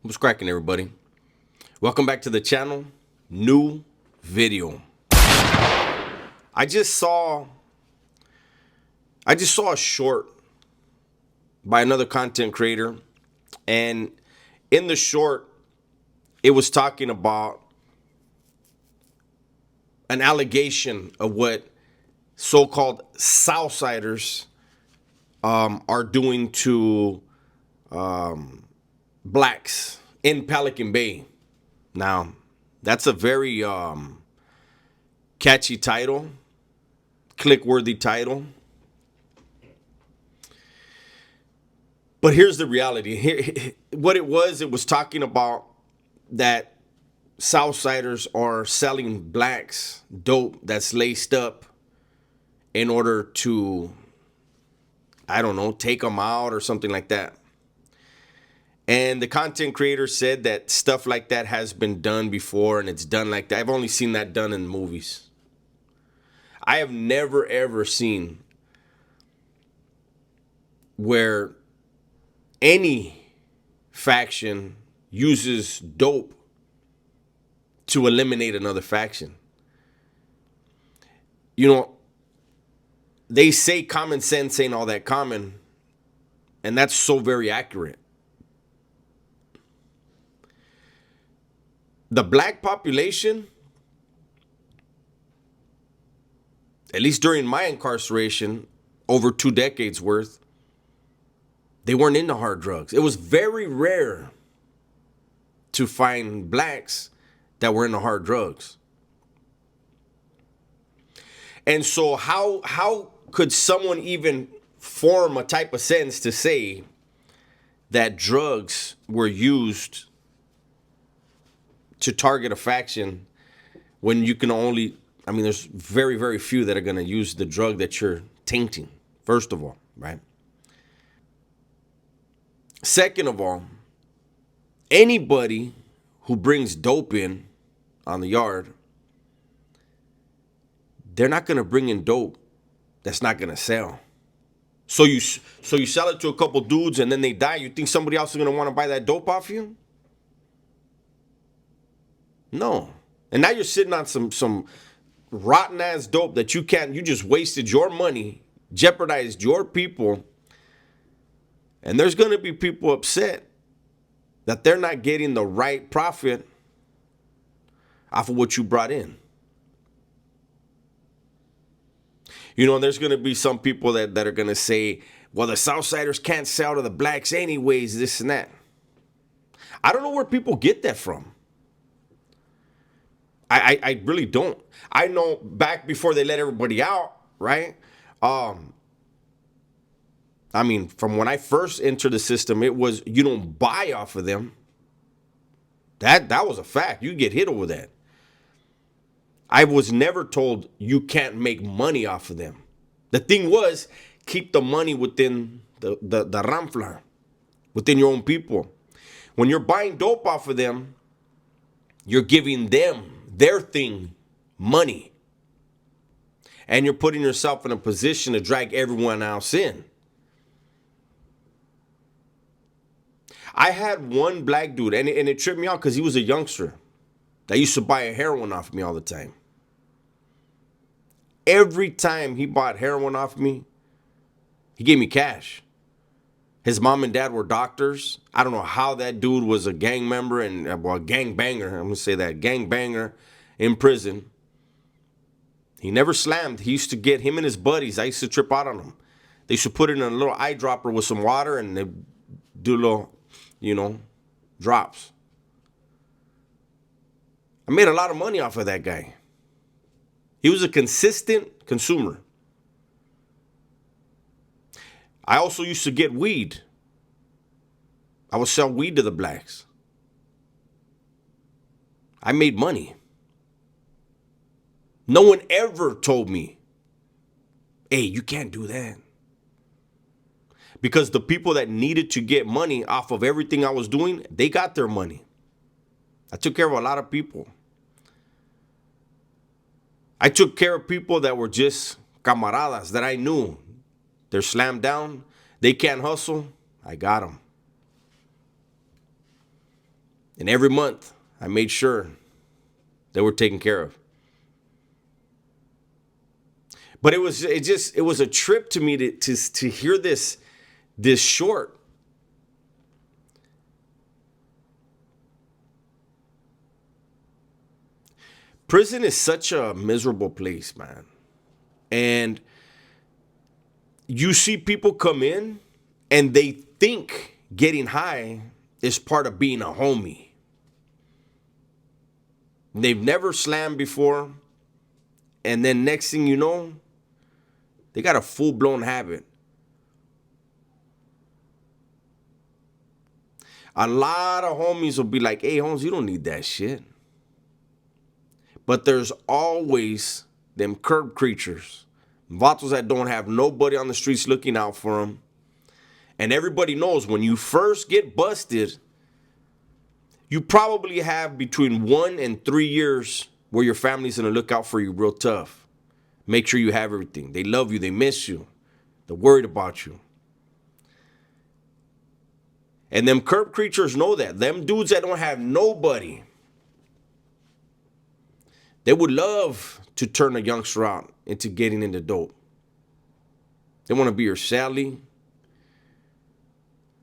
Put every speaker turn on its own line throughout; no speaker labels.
What's cracking, everybody? Welcome back to the channel. New video. I just saw a short by another content creator, and in the short, it was talking about an allegation of what so-called Southsiders are doing to blacks in Pelican Bay. Now, that's a very catchy title, click-worthy title. But here's the reality. Here, what it was talking about that Southsiders are selling blacks dope that's laced up in order to, I don't know, take them out or something like that. And the content creator said that stuff like that has been done before, and it's done like that. I've only seen that done in movies. I have never, ever seen where any faction uses dope to eliminate another faction. You know, they say common sense ain't all that common, and that's so very accurate. The black population, at least during my incarceration, over 2 decades worth, they weren't into hard drugs. It was very rare to find blacks that were into hard drugs. And so how could someone even form a type of sense to say that drugs were used to target a faction when you can only, there's very, very few that are going to use the drug that you're tainting, first of all, right? Second of all, anybody who brings dope in on the yard, they're not going to bring in dope that's not going to sell. So you sell it to a couple dudes and then they die. You think somebody else is going to want to buy that dope off you? No. And now you're sitting on some rotten ass dope that you just wasted your money, jeopardized your people. And there's going to be people upset that they're not getting the right profit off of what you brought in. You know, there's going to be some people that are going to say, well, the Southsiders can't sell to the blacks anyways, this and that. I don't know where people get that from. I really don't. I know back before they let everybody out, right? From when I first entered the system, it was you don't buy off of them. That was a fact. You get hit over that. I was never told you can't make money off of them. The thing was, keep the money within the ramfla, within your own people. When you're buying dope off of them, you're giving them their thing, money. And you're putting yourself in a position to drag everyone else in. I had one black dude, and it tripped me out because he was a youngster that used to buy a heroin off me all the time. Every time he bought heroin off me, he gave me cash. His mom and dad were doctors. I don't know how that dude was a gang member and a gang banger. I'm going to say that, gang banger in prison. He never slammed. He used to get him and his buddies. I used to trip out on him. They used to put it in a little eyedropper with some water and they do little, drops. I made a lot of money off of that guy. He was a consistent consumer. I also used to get weed. I would sell weed to the blacks. I made money. No one ever told me, hey, you can't do that. Because the people that needed to get money off of everything I was doing, they got their money. I took care of a lot of people. I took care of people that were just camaradas that I knew. They're slammed down. They can't hustle. I got them. And every month, I made sure they were taken care of. But it was a trip to me to hear this short. Prison is such a miserable place, man. And you see people come in and they think getting high is part of being a homie. They've never slammed before. And then next thing you know, they got a full-blown habit. A lot of homies will be like, hey, Holmes, you don't need that shit. But there's always them curb creatures, vatos that don't have nobody on the streets looking out for them. And everybody knows when you first get busted, you probably have between 1 and 3 years where your family's going to look out for you real tough. Make sure you have everything. They love you. They miss you. They're worried about you. And them curb creatures know that. Them dudes that don't have nobody, they would love to turn a youngster out into getting into dope. They want to be your Sally.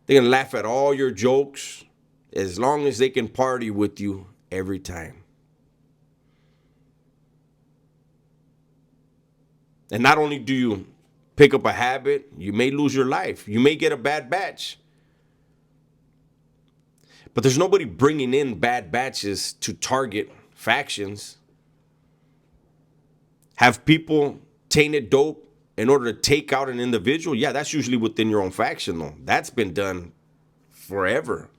They're going to laugh at all your jokes as long as they can party with you every time. And not only do you pick up a habit, you may lose your life. You may get a bad batch. But there's nobody bringing in bad batches to target factions. Have people tainted dope in order to take out an individual? Yeah, that's usually within your own faction, though. That's been done forever.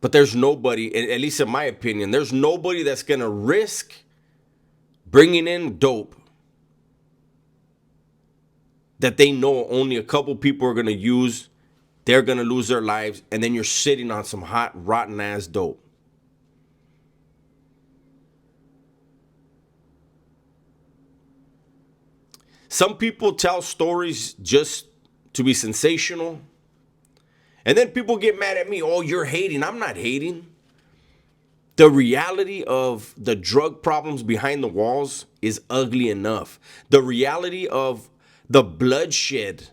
But there's nobody, at least in my opinion, there's nobody that's going to risk bringing in dope that they know only a couple people are going to use. They're going to lose their lives. And then you're sitting on some hot, rotten ass dope. Some people tell stories just to be sensational. And then people get mad at me. Oh, you're hating. I'm not hating. The reality of the drug problems behind the walls is ugly enough. The reality of the bloodshed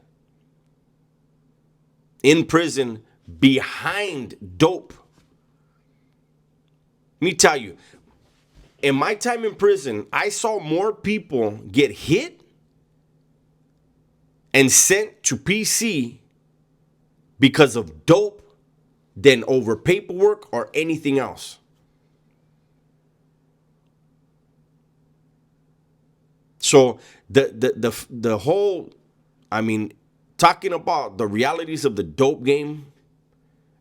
in prison behind dope. Let me tell you, in my time in prison, I saw more people get hit and sent to PC because of dope than over paperwork or anything else. So the whole, I mean, talking about the realities of the dope game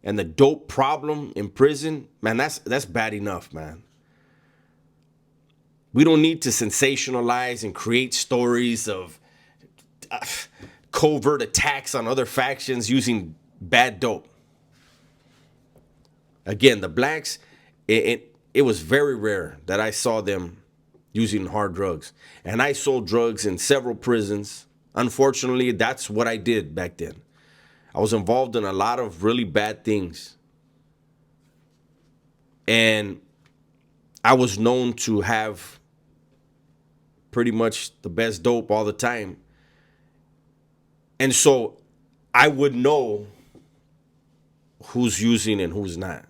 and the dope problem in prison, man, that's bad enough, man. We don't need to sensationalize and create stories of covert attacks on other factions using bad dope. Again, the blacks, it was very rare that I saw them using hard drugs. And I sold drugs in several prisons. Unfortunately, that's what I did back then. I was involved in a lot of really bad things. And I was known to have pretty much the best dope all the time. And so I would know who's using and who's not.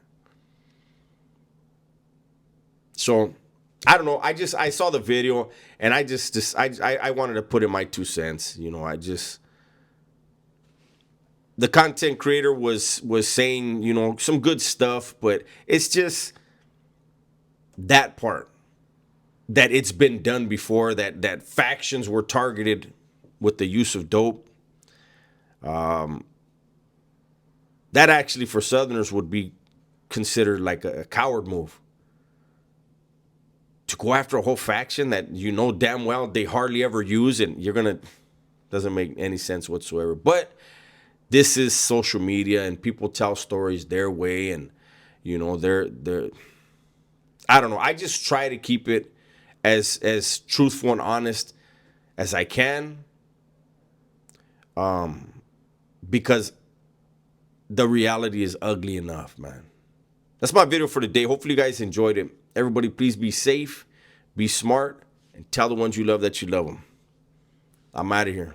So I don't know. I saw the video and I wanted to put in my 2 cents. You know, the content creator was saying, you know, some good stuff, but it's just that part that it's been done before, that factions were targeted with the use of dope. That actually for Southerners would be considered like a coward move. To go after a whole faction that you know damn well they hardly ever use, and doesn't make any sense whatsoever. But this is social media and people tell stories their way, and you know, they're I don't know. I just try to keep it as truthful and honest as I can. because the reality is ugly enough, man. That's my video for today. Hopefully you guys enjoyed it. Everybody, please be safe, be smart, and tell the ones you love that you love them. I'm out of here.